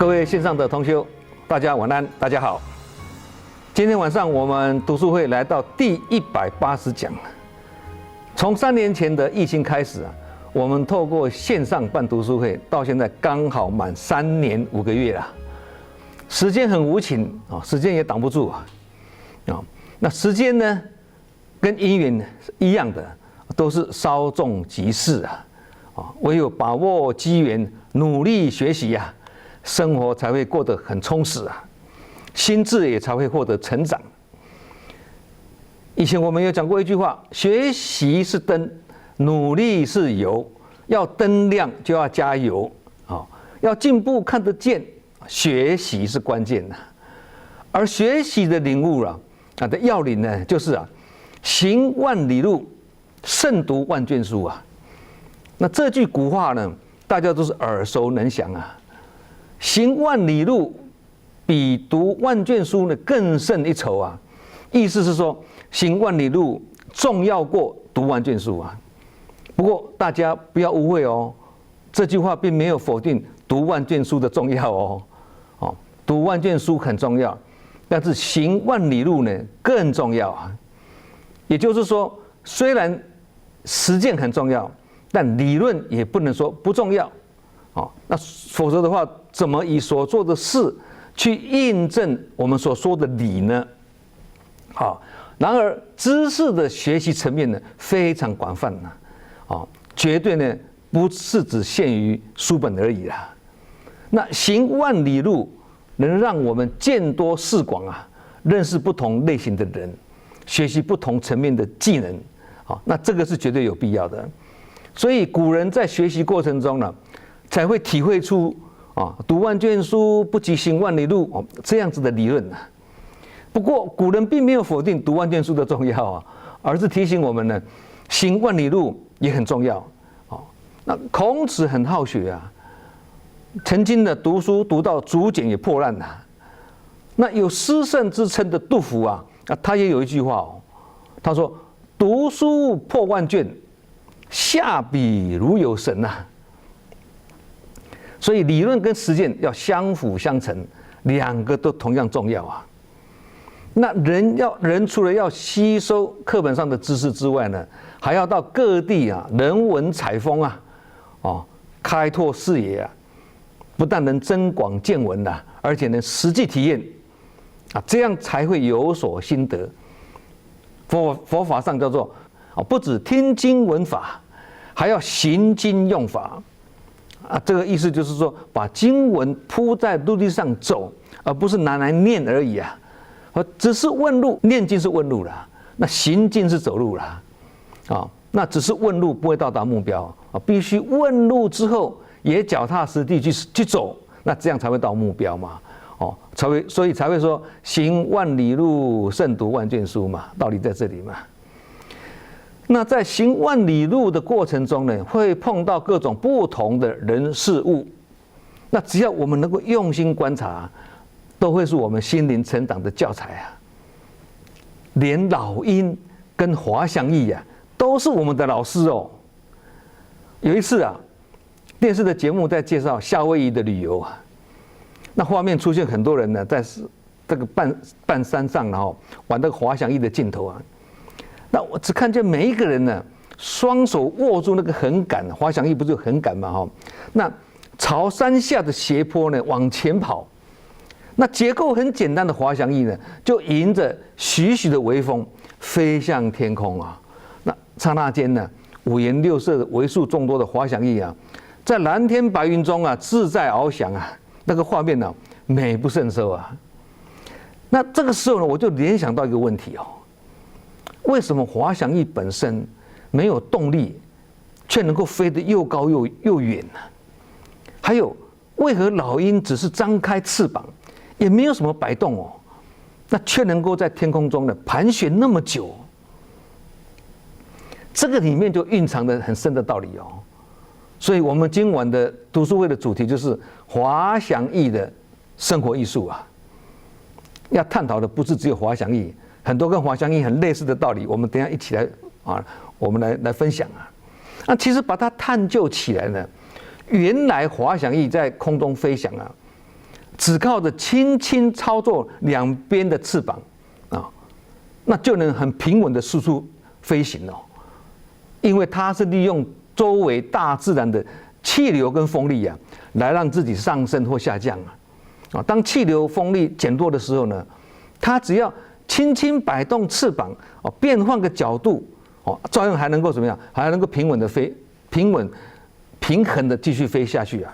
各位线上的同学，大家晚安，大家好。今天晚上我们读书会来到第180讲。从3年前的疫情开始我们透过线上办读书会，到现在刚好满3年5个月了。时间很无情时间也挡不住那时间呢，跟因缘一样的，都是稍纵即逝唯有把握机缘，努力学习生活才会过得很充实心智也才会获得成长。以前我们有讲过一句话：学习是灯，努力是油。要灯亮就要加油要进步看得见，学习是关键而学习的领悟的要领呢，就是行万里路，胜读万卷书那这句古话呢，大家都是耳熟能详行万里路比读万卷书呢更胜一筹意思是说，行万里路重要过读万卷书不过大家不要误会这句话并没有否定读万卷书的重要读万卷书很重要，但是行万里路呢更重要也就是说，虽然实践很重要，但理论也不能说不重要那否则的话，怎么以所做的事去印证我们所说的理呢？然而知识的学习层面呢非常广泛绝对呢不是只限于书本而已那行万里路能让我们见多识广认识不同类型的人，学习不同层面的技能那这个是绝对有必要的。所以古人在学习过程中呢，才会体会出读万卷书不及行万里路这样子的理论不过古人并没有否定读万卷书的重要而是提醒我们呢，行万里路也很重要那孔子很好学曾经的读书读到竹简也破烂那有诗圣之称的杜甫他也有一句话他说：“读书破万卷，下笔如有神所以理论跟实践要相辅相成，两个都同样重要那人除了要吸收课本上的知识之外呢，还要到各地人文采风开拓视野不但能增广见闻而且能实际体验这样才会有所心得。佛法上叫做不止听经闻法，还要行经用法这个意思就是说，把经文铺在陆地上走，而不是拿来念而已只是问路，念经是问路了，那行经是走路了那只是问路不会到达目标必须问路之后也脚踏实地去走，那这样才会到目标嘛所以才会说行万里路，胜读万卷书嘛，道理在这里嘛。那在行万里路的过程中呢，会碰到各种不同的人事物，那只要我们能够用心观察，都会是我们心灵成长的教材连老鹰跟滑翔翼都是我们的老师有一次电视的节目在介绍夏威夷的旅游那画面出现很多人呢，在这个半山上然后玩那个滑翔翼的镜头那我只看见每一个人呢，双手握住那个横杆，滑翔翼不是有横杆嘛那朝山下的斜坡呢往前跑，那结构很简单的滑翔翼呢，就迎着徐徐的微风飞向天空那刹那间呢，五颜六色的为数众多的滑翔翼在蓝天白云中自在翱翔那个画面呢美不胜收那这个时候呢，我就联想到一个问题为什么滑翔翼本身没有动力，却能够飞得又高又远呢？还有，为何老鹰只是张开翅膀，也没有什么摆动那却能够在天空中呢盘旋那么久？这个里面就蕴藏着很深的道理所以我们今晚的读书会的主题就是滑翔翼的生活艺术要探讨的不是只有滑翔翼，很多跟滑翔翼很类似的道理，我们等一下一起来我们来分享那其实把它探究起来呢，原来滑翔翼在空中飞翔只靠着轻轻操作两边的翅膀啊，那就能很平稳的四处飞行哦。因为它是利用周围大自然的气流跟风力啊，来让自己上升或下降啊。当气流风力减弱的时候呢，它只要轻轻摆动翅膀哦，变换个角度哦，照样还能够怎么样？还能够平稳的飞，平衡的继续飞下去啊。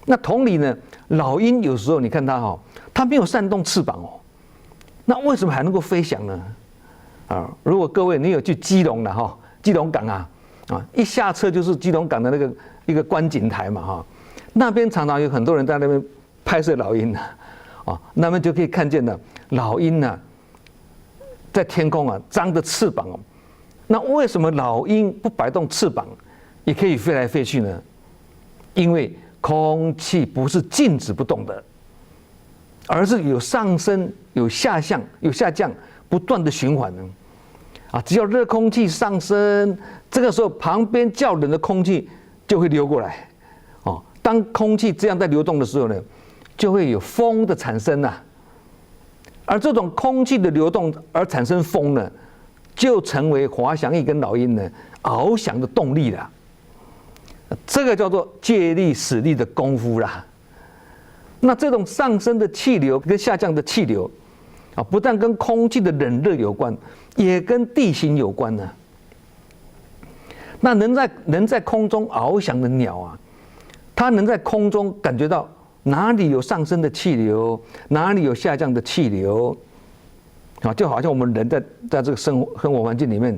那同理呢，老鹰有时候你看它哈，它没有扇动翅膀哦，那为什么还能够飞翔呢？啊，如果各位你有去基隆了哈，基隆港啊，一下车就是基隆港的那个一个观景台嘛哈，那边常常有很多人在那边拍摄老鹰啊，那边就可以看见了老鹰啊，在天空啊张着翅膀哦。那为什么老鹰不摆动翅膀也可以飞来飞去呢？因为空气不是静止不动的，而是有上升、有下降，不断的循环呢。啊，只要热空气上升，这个时候旁边较冷的空气就会流过来。哦，当空气这样在流动的时候呢，就会有风的产生啊。而这种空气的流动而产生风呢，就成为滑翔翼跟老鹰呢翱翔的动力了。这个叫做借力使力的功夫啦。那这种上升的气流跟下降的气流啊，不但跟空气的冷热有关，也跟地形有关呢。那能在空中翱翔的鸟啊，它能在空中感觉到哪里有上升的气流，哪里有下降的气流。啊，就好像我们人在这个生活环境里面，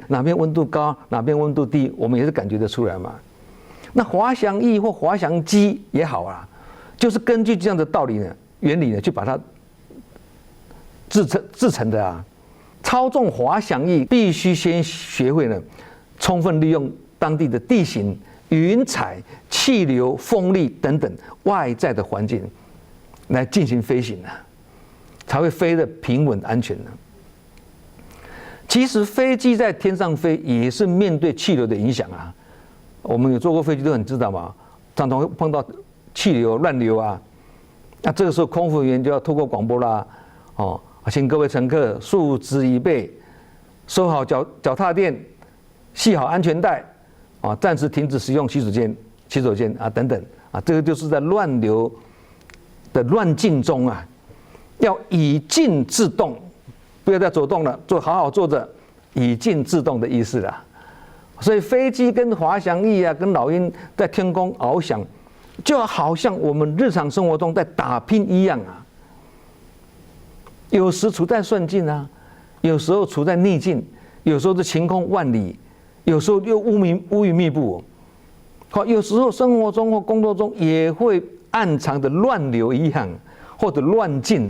哪边温度高，哪边温度低，我们也是感觉得出来嘛。那滑翔翼或滑翔机也好啊，就是根据这样的道理呢、原理呢，去把它制成的啊。操纵滑翔翼必须先学会呢，充分利用当地的地形、云彩、气流、风力等等外在的环境来进行飞行啊，才会飞得平稳安全呢。其实飞机在天上飞也是面对气流的影响啊。我们有坐过飞机都很知道嘛，常常会碰到气流乱流啊。那这个时候空服员就要透过广播啦，哦，请各位乘客竖直椅背，收好脚踏垫，系好安全带，啊，暂时停止使用洗手间啊等等啊，这个就是在乱流的乱境中啊，要以静制动，不要再走动了，好好坐着，以静制动的意思啦。所以飞机跟滑翔翼啊，跟老鹰在天空翱翔，就好像我们日常生活中在打拼一样啊。有时处在顺境啊，有时候处在逆境，有时候是晴空万里，有时候又乌云密布。好，有时候生活中或工作中也会暗藏的乱流一样，或者乱境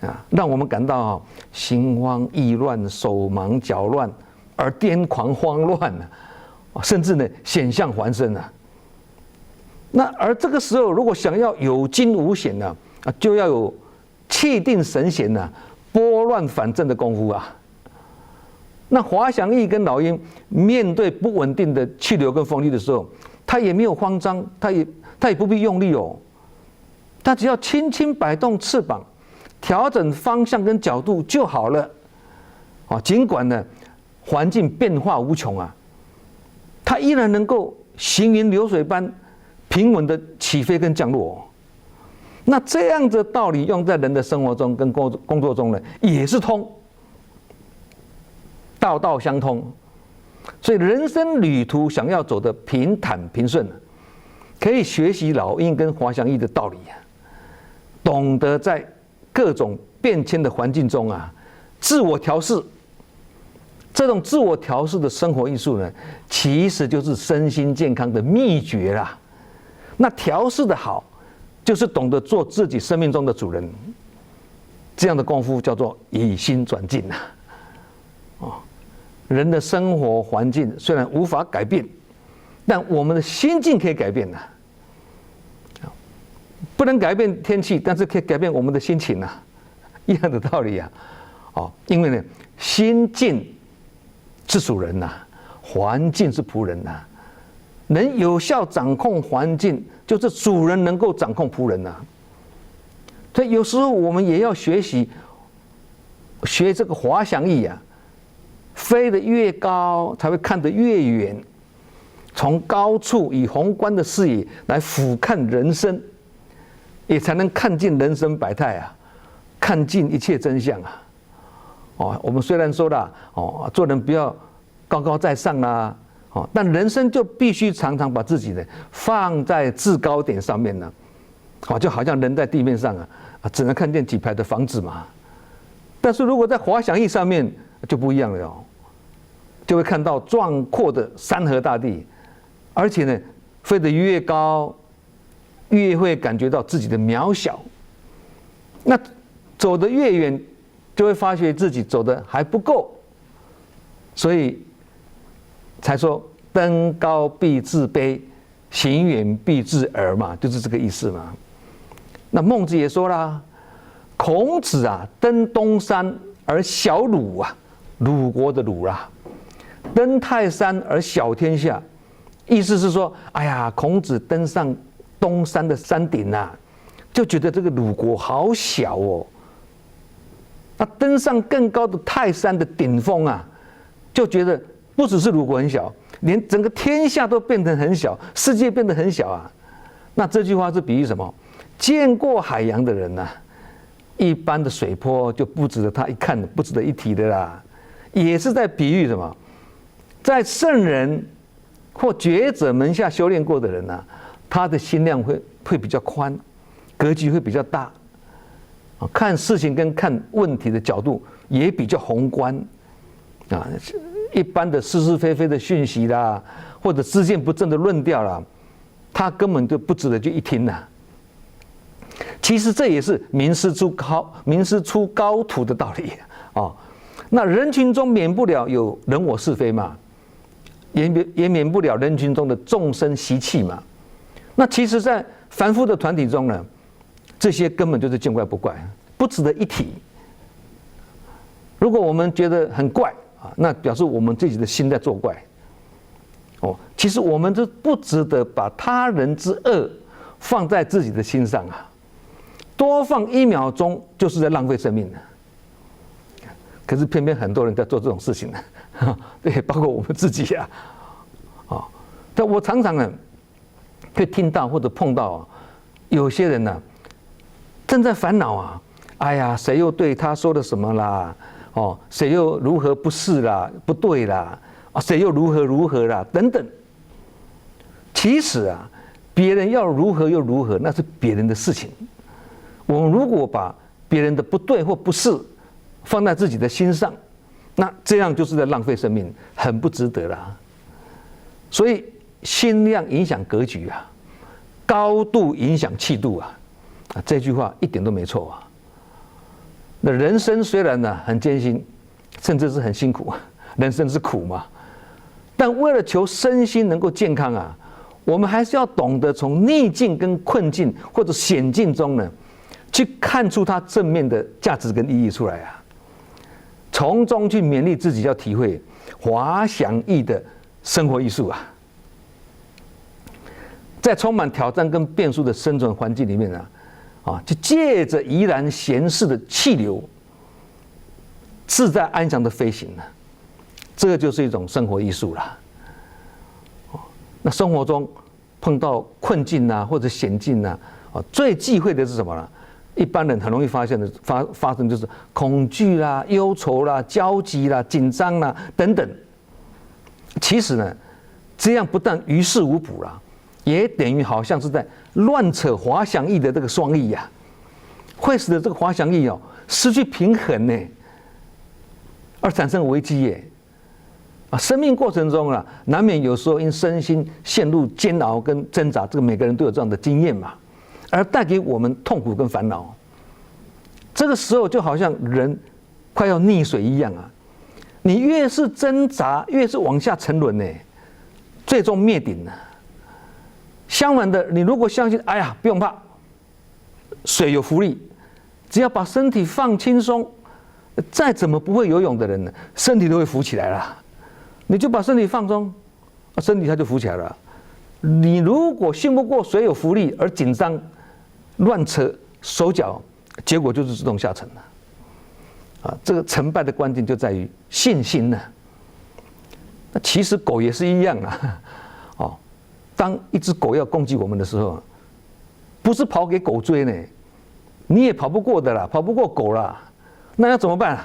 啊，让我们感到心慌意乱、手忙脚乱。而癫狂慌乱呢，甚至呢险象环生啊。那而这个时候，如果想要有惊无险呢，就要有气定神闲呢、拨乱反正的功夫啊。那滑翔翼跟老鹰面对不稳定的气流跟风力的时候，它也没有慌张，它也不必用力哦，它只要轻轻摆动翅膀，调整方向跟角度就好了。啊，尽管呢。环境变化无穷啊，它依然能够行云流水般平稳的起飞跟降落。那这样的道理用在人的生活中跟工作中呢，也是通，道道相通。所以人生旅途想要走得平坦平顺，可以学习老鹰跟滑翔翼的道理啊，懂得在各种变迁的环境中啊，自我调试。这种自我调试的生活艺术呢，其实就是身心健康的秘诀啦。那调试的好，就是懂得做自己生命中的主人。这样的功夫叫做以心转境呐。哦，人的生活环境虽然无法改变，但我们的心境可以改变呐。不能改变天气，但是可以改变我们的心情呐，一样的道理啊。哦，因为呢，心境是主人呐，环境是仆人呐。能有效掌控环境，就是主人能够掌控仆人呐。所以有时候我们也要学这个滑翔翼啊，飞得越高才会看得越远，从高处以宏观的视野来俯瞰人生，也才能看尽人生百态啊，看尽一切真相啊。我们虽然说了做人不要高高在上啦，但人生就必须常常把自己呢放在制高点上面呢，就好像人在地面上只能看见几排的房子嘛。但是如果在滑翔翼上面就不一样了就会看到壮阔的山河大地，而且呢，飞得越高，越会感觉到自己的渺小。那走得越远，就会发觉自己走得还不够，所以才说登高必自卑，行远必自迩嘛，就是这个意思嘛。那孟子也说啦，孔子登东山而小鲁鲁国的鲁登泰山而小天下，意思是说，哎呀，孔子登上东山的山顶就觉得这个鲁国好小那登上更高的泰山的顶峰就觉得不只是鲁国很小，连整个天下都变得很小，世界变得很小那这句话是比喻什么？见过海洋的人一般的水波就不值得他一看，不值得一提的啦。也是在比喻什么？在圣人或觉者门下修炼过的人他的心量会比较宽，格局会比较大。看事情跟看问题的角度也比较宏观一般的是是非非的讯息啦，或者知见不正的论调啦，他根本就不值得去一听其实这也是名师出高徒的道理那人群中免不了有人我是非嘛，也免不了人群中的众生习气嘛。那其实，在凡夫的团体中呢，这些根本就是见怪不怪，不值得一提。如果我们觉得很怪那表示我们自己的心在作怪其实我们就不值得把他人之恶放在自己的心上多放1秒钟就是在浪费生命可是偏偏很多人在做这种事情对，包括我们自己但我常常会听到或者碰到有些人正在烦恼哎呀，谁又对他说了什么啦？谁又如何不是啦、不对啦？谁又如何啦？等等。其实别人要如何又如何，那是别人的事情。我们如果把别人的不对或不是放在自己的心上，那这样就是在浪费生命，很不值得啦。所以心量影响格局高度影响气度这句话一点都没错那人生虽然很艰辛，甚至是很辛苦，人生是苦嘛，但为了求身心能够健康我们还是要懂得从逆境跟困境或者险境中呢，去看出它正面的价值跟意义出来从中去勉励自己，要体会滑翔翼的生活艺术在充满挑战跟变数的生存环境里面就借着怡然闲适的气流，自在安详的飞行这个就是一种生活艺术啦。那生活中碰到困境或者险境最忌讳的是什么呢？一般人很容易发生就是恐惧啦、忧愁啦、焦急啦、紧张啦等等。其实呢，这样不但于事无补啦，也等于好像是在乱扯滑翔翼的这个双翼会使得这个滑翔翼失去平衡而产生危机生命过程中难免有时候因身心陷入煎熬跟挣扎，这个每个人都有这样的经验嘛，而带给我们痛苦跟烦恼。这个时候就好像人快要溺水一样你越是挣扎，越是往下沉沦最终灭顶相反的，你如果相信，哎呀，不用怕，水有浮力，只要把身体放轻松，再怎么不会游泳的人身体都会浮起来了。你就把身体放松，身体它就浮起来了。你如果信不过水有浮力而紧张、乱扯手脚，结果就是自动下沉了。这个成败的关键就在于信心呢。那其实狗也是一样啊，当一只狗要攻击我们的时候，不是跑给狗追呢，你也跑不过的啦，跑不过狗啦，那要怎么办？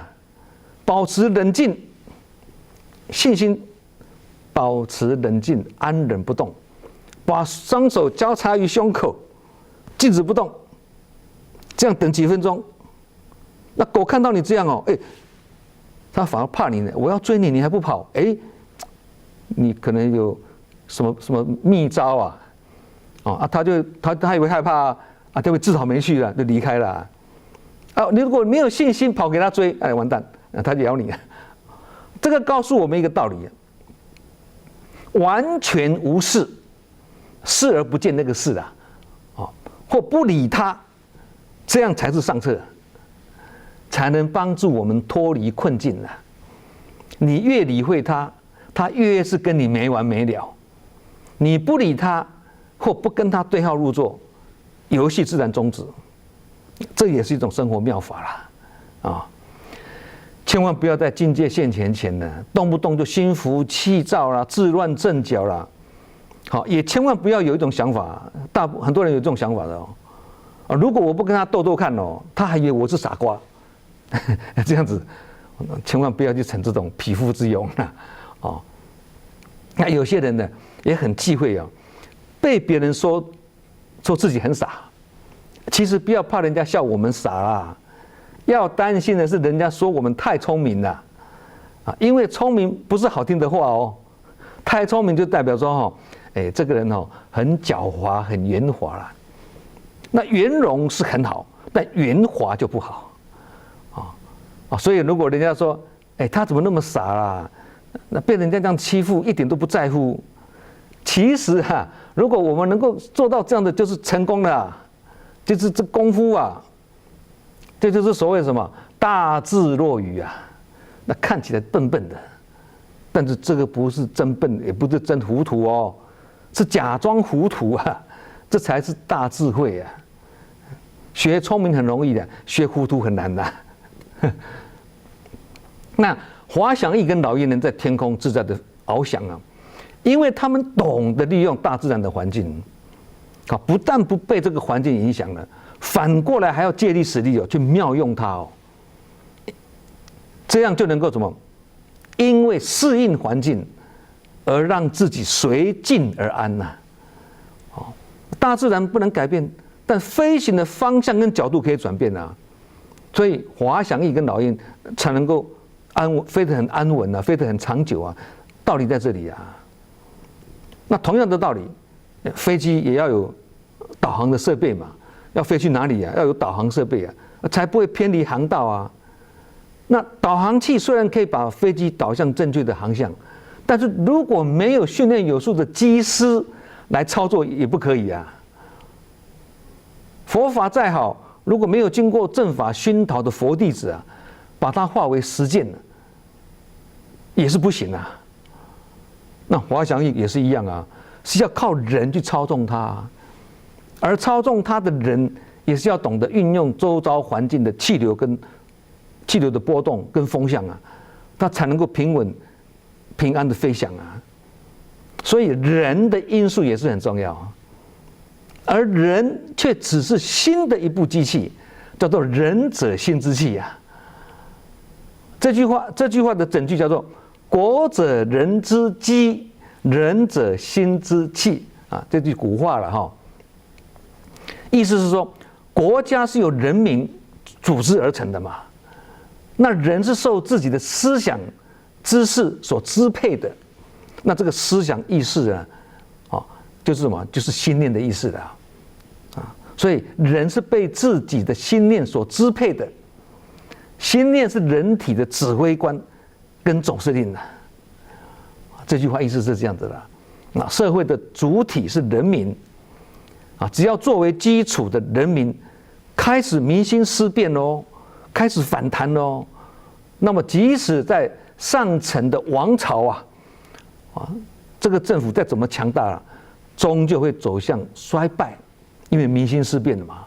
保持冷静，信心，保持冷静，安忍不动，把双手交叉于胸口，静止不动，这样等几分钟。那狗看到你这样它反而怕你呢，我要追你，你还不跑，你可能有什么秘招啊？他以为害怕就会自讨没趣了，就离开了你如果没有信心跑给他追，完蛋，他就咬你了。这个告诉我们一个道理完全无视，视而不见那个视或不理他，这样才是上策，才能帮助我们脱离困境你越理会他，他越是跟你没完没了。你不理他或不跟他对号入座，游戏自然终止。这也是一种生活妙法千万不要在境界现前呢，动不动就心浮气躁啦，自乱阵脚啦。也千万不要有一种想法，很多人有这种想法的如果我不跟他斗斗看他还以为我是傻瓜，这样子，千万不要去逞这种匹夫之勇那有些人呢也很忌讳被别人说自己很傻，其实不要怕人家笑我们傻要担心的是人家说我们太聪明了因为聪明不是好听的话太聪明就代表说这个人很狡猾很圆滑啦。那圆融是很好，但圆滑就不好所以如果人家说他怎么那么傻啦，那被人家这样欺负一点都不在乎，其实如果我们能够做到这样的，就是成功了就是这功夫这就是所谓什么大智若愚那看起来笨笨的，但是这个不是真笨，也不是真糊涂是假装糊涂这才是大智慧学聪明很容易的，学糊涂很难的那滑翔翼跟老鹰人在天空自在的翱翔因为他们懂得利用大自然的环境不但不被这个环境影响了，反过来还要借力使力去妙用它这样就能够什么？因为适应环境而让自己随境而安大自然不能改变，但飞行的方向跟角度可以转变所以滑翔翼跟老鹰才能够飞得很安稳飞得很长久道理在这里那同样的道理，飞机也要有导航的设备嘛，要飞去哪里要有导航设备才不会偏离航道那导航器虽然可以把飞机导向正确的航向，但是如果没有训练有素的机师来操作也不可以佛法再好，如果没有经过正法熏陶的佛弟子把它化为实践也是不行那滑翔翼也是一样是要靠人去操纵它而操纵它的人也是要懂得运用周遭环境的气流的波动跟风向它才能够平稳平安的飞翔所以人的因素也是很重要而人却只是心的一部机器，叫做仁者心之器这句话的整句叫做国者人之基，仁者心之器这句古话了意思是说国家是由人民组织而成的嘛，那人是受自己的思想知识所支配的，那这个思想意识就是什么？就是心念的意识所以人是被自己的心念所支配的，心念是人体的指挥官跟总司令这句话意思是这样子的社会的主体是人民只要作为基础的人民开始民心思变开始反弹那么即使在上层的王朝这个政府再怎么强大终究会走向衰败，因为民心思变了嘛。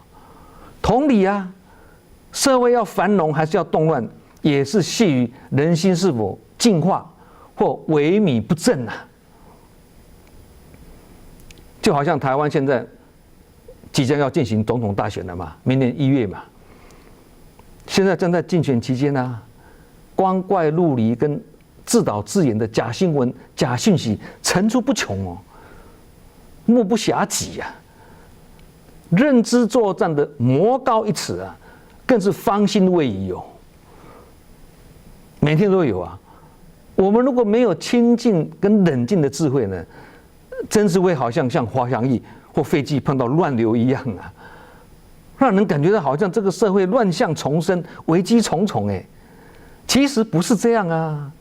同理社会要繁荣还是要动乱，也是系于人心是否净化或萎靡不振啊。就好像台湾现在即将要进行总统大选了嘛，明年1月嘛，现在正在竞选期间啊，光怪陆离跟自导自演的假新闻、假讯息层出不穷哦，目不暇及啊。认知作战的魔高一尺啊，更是方兴未艾哦，每天都有啊。我们如果没有清静跟冷静的智慧呢，真是会好像滑翔翼或飞机碰到乱流一样啊，让人感觉到好像这个社会乱象丛生、危机重重哎。其实不是这样啊，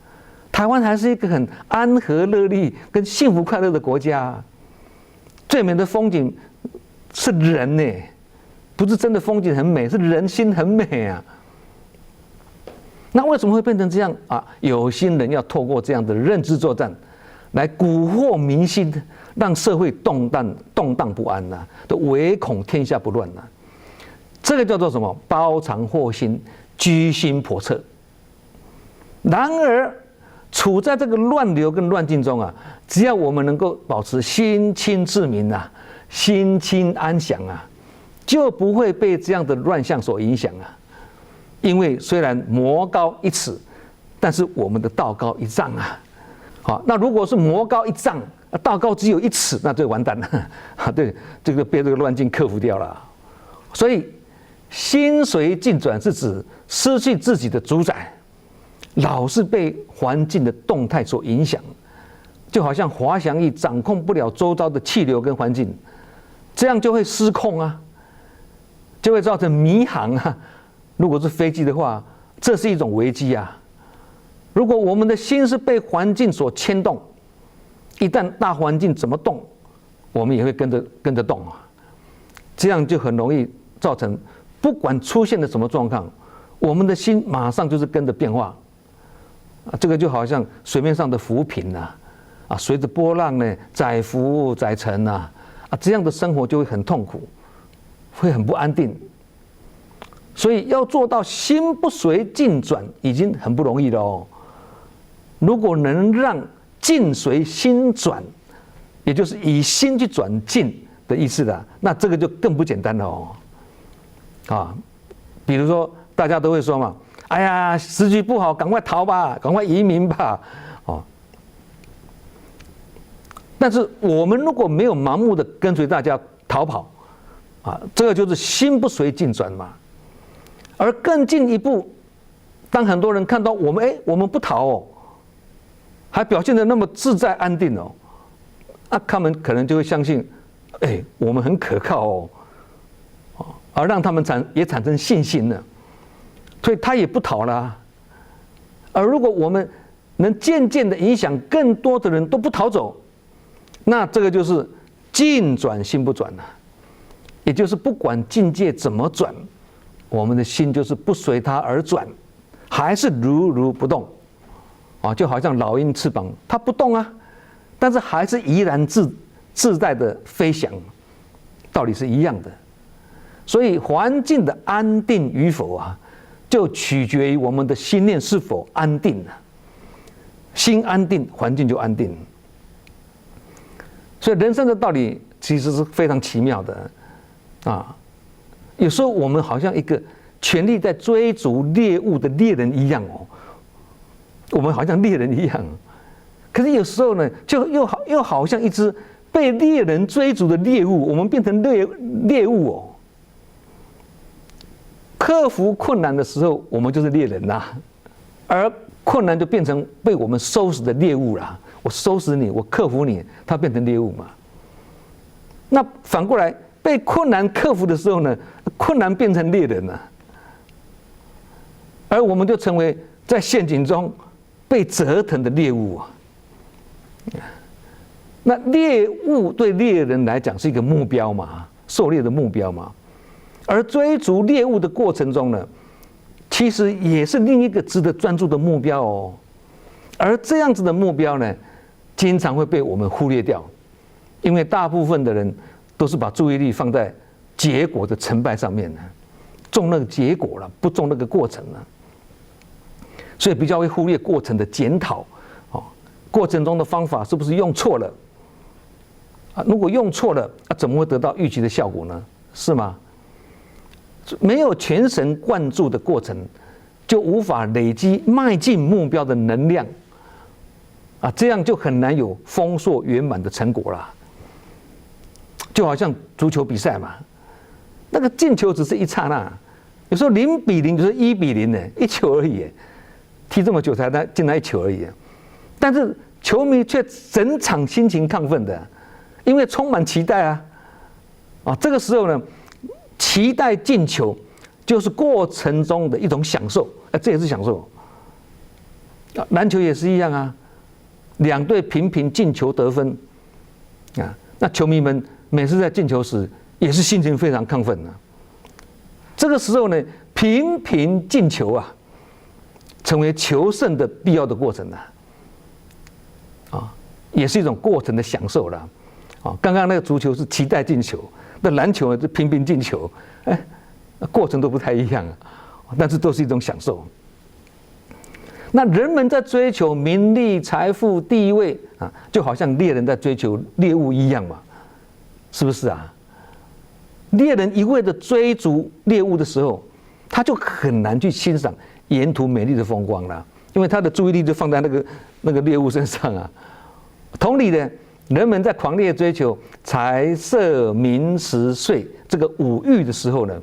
台湾还是一个很安和乐利跟幸福快乐的国家，最美的风景是人呢，不是真的风景很美，是人心很美啊。那为什么会变成这样啊？有心人要透过这样的认知作战，来蛊惑民心，让社会动荡不安呐，都唯恐天下不乱呐。这个叫做什么？包藏祸心，居心叵测。然而，处在这个乱流跟乱境中啊，只要我们能够保持心清自明啊，心清安详啊，就不会被这样的乱象所影响啊。因为虽然魔高一尺，但是我们的道高一丈啊。好，那如果是魔高一丈，道高只有1尺，那就完蛋了。对，这个被这个乱境克服掉了。所以心随境转是指失去自己的主宰，老是被环境的动态所影响，就好像滑翔翼掌控不了周遭的气流跟环境，这样就会失控啊，就会造成迷航啊。如果是飞机的话，这是一种危机啊。如果我们的心是被环境所牵动，一旦大环境怎么动，我们也会跟着动啊。这样就很容易造成，不管出现了什么状况，我们的心马上就是跟着变化。这个就好像水面上的浮萍呐，随着波浪呢载浮载沉呐，这样的生活就会很痛苦，会很不安定。所以要做到心不随境转，已经很不容易了哦。如果能让境随心转，也就是以心去转境的意思的，那这个就更不简单了哦。比如说大家都会说嘛，哎呀，时局不好，赶快逃吧，赶快移民吧，但是我们如果没有盲目的跟随大家逃跑，这个就是心不随境转嘛。而更进一步，当很多人看到我们，我们不逃哦，还表现得那么自在安定哦，他们可能就会相信，我们很可靠哦，而让他们也产生信心了，所以他也不逃了啊。而如果我们能渐渐的影响更多的人都不逃走，那这个就是境转心不转了，也就是不管境界怎么转，我们的心就是不随它而转，还是如如不动，就好像老鹰翅膀，它不动啊，但是还是怡然自在的飞翔，道理是一样的。所以环境的安定与否啊，就取决于我们的心念是否安定了。心安定，环境就安定。所以人生的道理其实是非常奇妙的啊。有时候我们好像一个全力在追逐猎物的猎人一样哦，我们好像猎人一样，可是有时候呢，就又好像一只被猎人追逐的猎物，我们变成猎物哦。克服困难的时候，我们就是猎人啦，而困难就变成被我们收拾的猎物啦。我收拾你，我克服你，它变成猎物嘛。那反过来，被困难克服的时候呢，困难变成猎人了，而我们就成为在陷阱中被折腾的猎物啊。那猎物对猎人来讲是一个目标嘛，狩猎的目标嘛，而追逐猎物的过程中呢，其实也是另一个值得专注的目标哦。而这样子的目标呢，经常会被我们忽略掉，因为大部分的人都是把注意力放在结果的成败上面呢，重那个结果了，不重那个过程了。所以比较会忽略过程的检讨，过程中的方法是不是用错了？如果用错了，怎么会得到预期的效果呢？是吗？没有全神贯注的过程，就无法累积迈进目标的能量，这样就很难有丰硕圆满的成果了。就好像足球比赛嘛，那个进球只是一刹那，有时候0-0，就是1-0呢，一球而已，踢这么久才进来一球而已。但是球迷却整场心情亢奋的，因为充满期待啊，这个时候呢，期待进球就是过程中的一种享受，这也是享受。篮球也是一样啊，两队频频进球得分那球迷们每次在进球时也是心情非常亢奋这个时候呢，频频进球成为求胜的必要的过程也是一种过程的享受了刚刚那个足球是期待进球，那篮球呢就频频进球，过程都不太一样但是都是一种享受。那人们在追求名利、财富、地位就好像猎人在追求猎物一样嘛，是不是啊？猎人一味的追逐猎物的时候，他就很难去欣赏沿途美丽的风光了，因为他的注意力就放在那个猎物身上同理呢，人们在狂烈追求财色名食睡这个五欲的时候呢，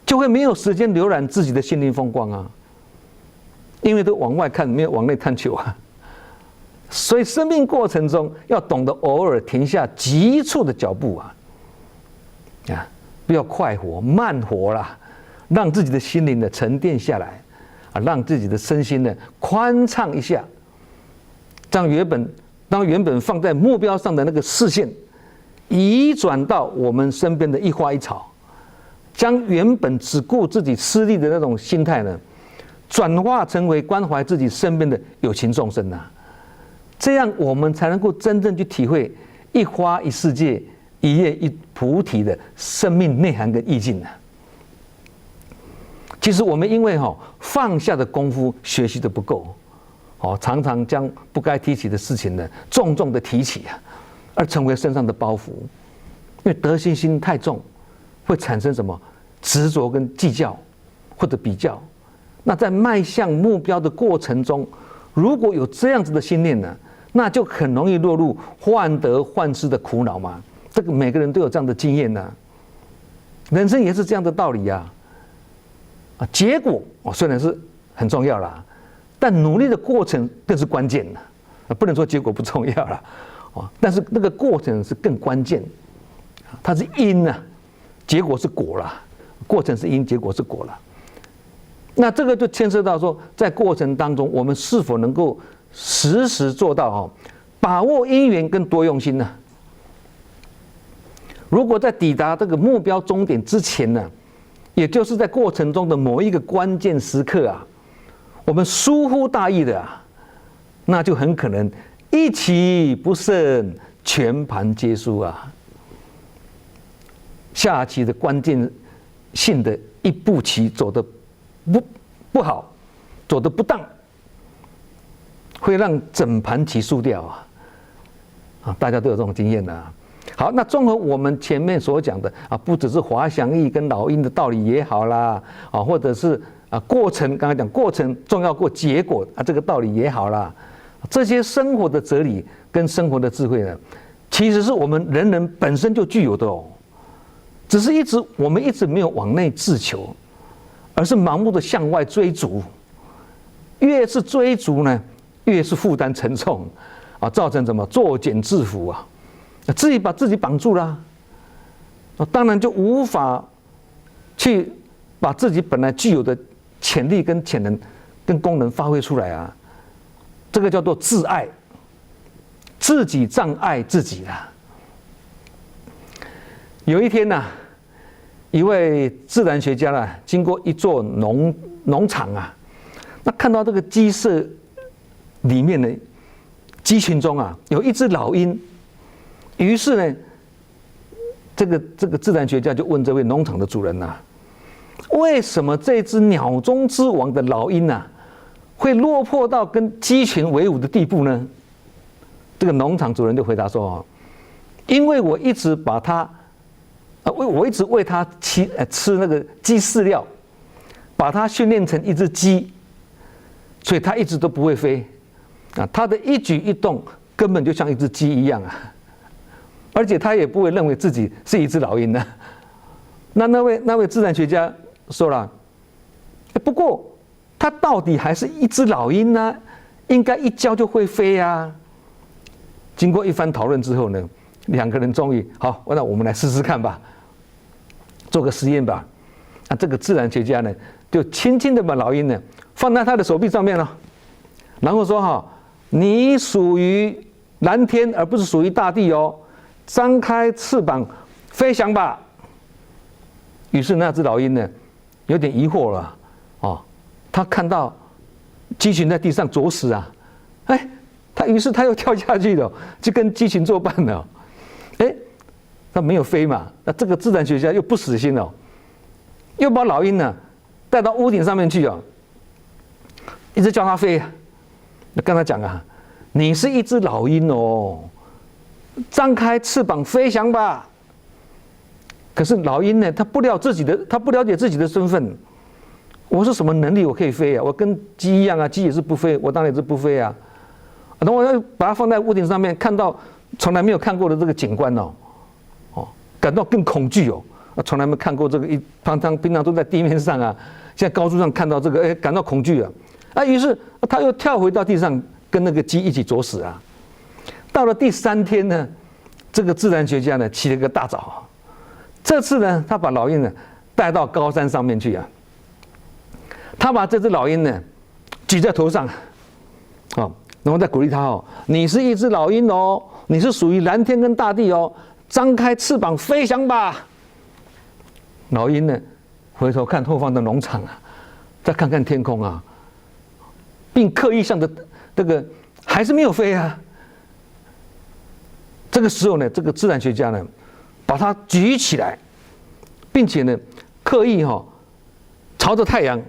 就会没有时间浏览自己的心灵风光因为都往外看，没有往内探求所以生命过程中要懂得偶尔停下急促的脚步不要快活慢活啦，让自己的心灵呢沉淀下来让自己的身心呢宽敞一下，当原本放在目标上的那个视线移转到我们身边的一花一草，将原本只顾自己私利的那种心态呢转化成为关怀自己身边的有情众生这样我们才能够真正去体会一花一世界，一叶一菩提的生命内涵跟意境其实我们因为放下的功夫学习的不够常常将不该提起的事情呢重重的提起而成为身上的包袱，因为得失心太重，会产生什么执着跟计较或者比较。那在迈向目标的过程中，如果有这样子的心念呢，那就很容易落入患得患失的苦恼嘛。这个每个人都有这样的经验人生也是这样的道理结果虽然是很重要啦，但努力的过程更是关键不能说结果不重要啦但是那个过程是更关键，它是因结果是果啦，过程是因，结果是果啦。那这个就牵涉到说，在过程当中，我们是否能够时时做到把握因缘跟多用心呢？如果在抵达这个目标终点之前呢，也就是在过程中的某一个关键时刻我们疏忽大意的那就很可能一棋不胜，全盘皆输下棋的关键性的一步棋走得不好，走得不当，会让整盘棋输掉大家都有这种经验好，那综合我们前面所讲的不只是滑翔翼跟老鹰的道理也好啦或者是过程，刚才讲过程重要过结果这个道理也好啦，这些生活的哲理跟生活的智慧呢，其实是我们人人本身就具有的只是我们一直没有往内自求，而是盲目的向外追逐，越是追逐呢，越是负担沉重造成什么作茧自缚自己把自己绑住了当然就无法去把自己本来具有的潜力跟潜能跟功能发挥出来这个叫做自爱，自己障碍自己啦。有一天一位自然学家经过一座农场那看到这个鸡舍里面的鸡群中有一只老鹰，于是呢，这个自然学家就问这位农场的主人为什么这只鸟中之王的老鹰啊，会落魄到跟鸡群为伍的地步呢？这个农场主人就回答说：“因为我一直把它，我一直喂它吃那个鸡饲料，把它训练成一只鸡，所以它一直都不会飞啊。它的一举一动根本就像一只鸡一样啊，而且它也不会认为自己是一只老鹰呢。”那位自然学家说了：“不过它到底还是一只老鹰呢，应该一教就会飞啊。”经过一番讨论之后呢，两个人终于好，那我们来试试看吧，做个实验吧。那这个自然学家呢，就轻轻的把老鹰呢放在他的手臂上面了，然后说：“哈，你属于蓝天，而不是属于大地哦，张开翅膀飞翔吧。”于是那只老鹰呢，有点疑惑了，他看到鸡群在地上啄食啊，于是他又跳下去了，就跟鸡群作伴了。他没有飞嘛，那这个自然学家又不死心了，又把老鹰呢带到屋顶上面去啊，一直叫它飞。那跟他讲啊，你是一只老鹰哦，张开翅膀飞翔吧。可是老鹰呢，他不了解自己的身份。我是什么能力？我可以飞啊？我跟鸡一样啊，鸡也是不飞，我当然也是不飞啊。等我要把它放在屋顶上面，看到从来没有看过的这个景观感到更恐惧哦。从来没看过这个平常都在地面上啊，现在高处上看到这个，感到恐惧啊。于是他又跳回到地上，跟那个鸡一起啄食啊。到了第3天呢，这个自然学家呢起了个大早。这次呢，他把老鹰呢带到高山上面去啊。他把这只老鹰呢举在头上，然后再鼓励他你是一只老鹰哦，你是属于蓝天跟大地哦，张开翅膀飞翔吧。老鹰呢回头看后方的农场啊，再看看天空啊，并刻意向着这个还是没有飞啊。这个时候呢，这个自然学家呢把它举起来，并且呢刻意朝着太阳。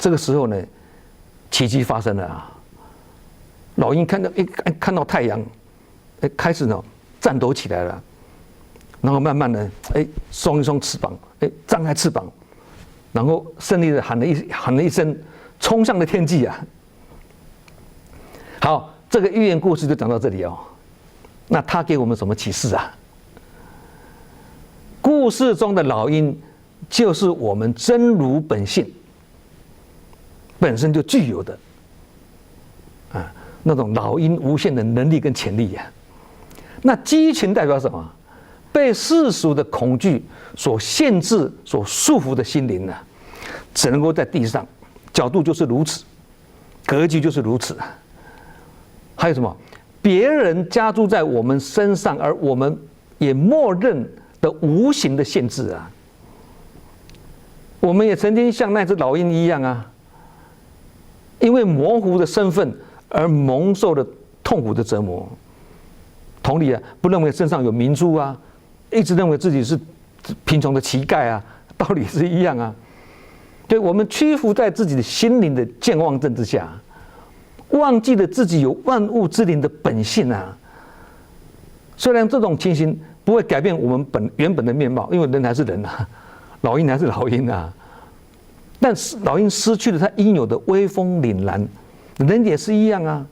这个时候呢，奇迹发生了啊！老鹰看到太阳，开始呢颤抖起来了，然后慢慢的松一松翅膀，张开翅膀，然后胜利的喊了一声，冲向了天际啊！好，这个寓言故事就讲到这里哦。那它给我们什么启示啊？故事中的老鹰就是我们真如本性本身就具有的那种老鹰无限的能力跟潜力呀。那鸡群代表什么？被世俗的恐惧所限制、所束缚的心灵呢，只能够在地上，角度就是如此，格局就是如此。还有什么？别人加诸在我们身上，而我们也默认的无形的限制啊。我们也曾经像那只老鹰一样啊，因为模糊的身份而蒙受了痛苦的折磨。同理啊，不认为身上有明珠啊，一直认为自己是贫穷的乞丐啊，道理是一样啊。对，我们屈服在自己的心灵的健忘症之下，忘记了自己有万物之灵的本性啊。虽然这种情形不会改变我们原本的面貌，因为人还是人啊，老鹰还是老鹰啊。但是老鹰失去了它应有的威风凛然，人也是一样啊，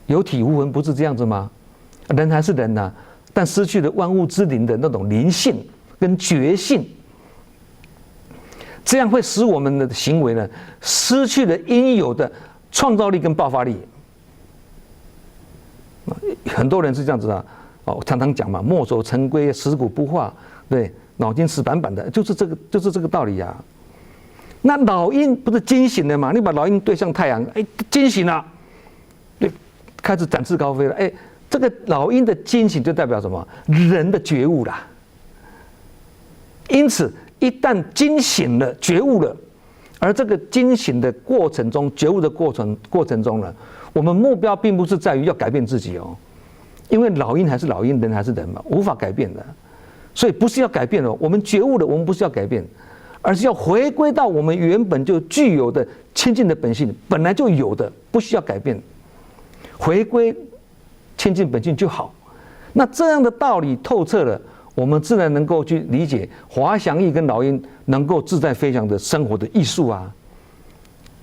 有体无魂，不是这样子吗？人还是人啊，但失去了万物之灵的那种灵性跟觉性，这样会使我们的行为呢失去了应有的创造力跟爆发力。很多人是这样子啊，常常讲嘛，墨守成规，食古不化，对，脑筋死板板的，就是这个道理啊。那老鹰不是惊醒了吗？你把老鹰对向太阳，惊醒了，对，开始展翅高飞了，这个老鹰的惊醒就代表什么？人的觉悟啦。因此，一旦惊醒了、觉悟了，而这个惊醒的过程中、觉悟的过程中呢，我们目标并不是在于要改变自己哦，因为老鹰还是老鹰，人还是人嘛，无法改变的。所以不是要改变了，我们觉悟了，我们不是要改变，而是要回归到我们原本就具有的清净的本性，本来就有的，不需要改变，回归清净本性就好。那这样的道理透彻了，我们自然能够去理解滑翔翼跟老鹰能够自在飞翔的生活的艺术啊，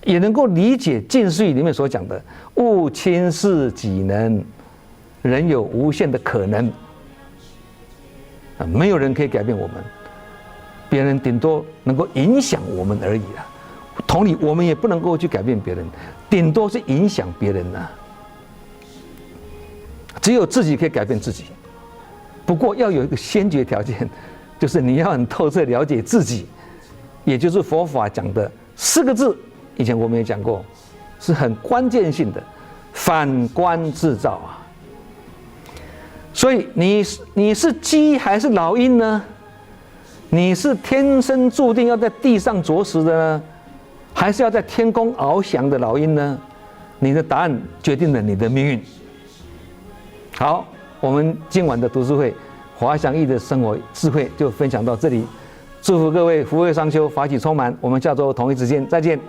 也能够理解《近世语》里面所讲的“勿轻视己能，人有无限的可能”。没有人可以改变我们，别人顶多能够影响我们而已啦。同理，我们也不能够去改变别人，顶多是影响别人啦。只有自己可以改变自己。不过要有一个先决条件，就是你要很透彻了解自己，也就是佛法讲的4个字，以前我们也讲过，是很关键性的，反观自照啊。所以你是鸡还是老鹰呢？你是天生注定要在地上啄食的呢，还是要在天空翱翔的老鹰呢？你的答案决定了你的命运。好，我们今晚的读书会滑翔翼的生活智慧就分享到这里，祝福各位福慧双修，法喜充满。我们下周同一时间再见。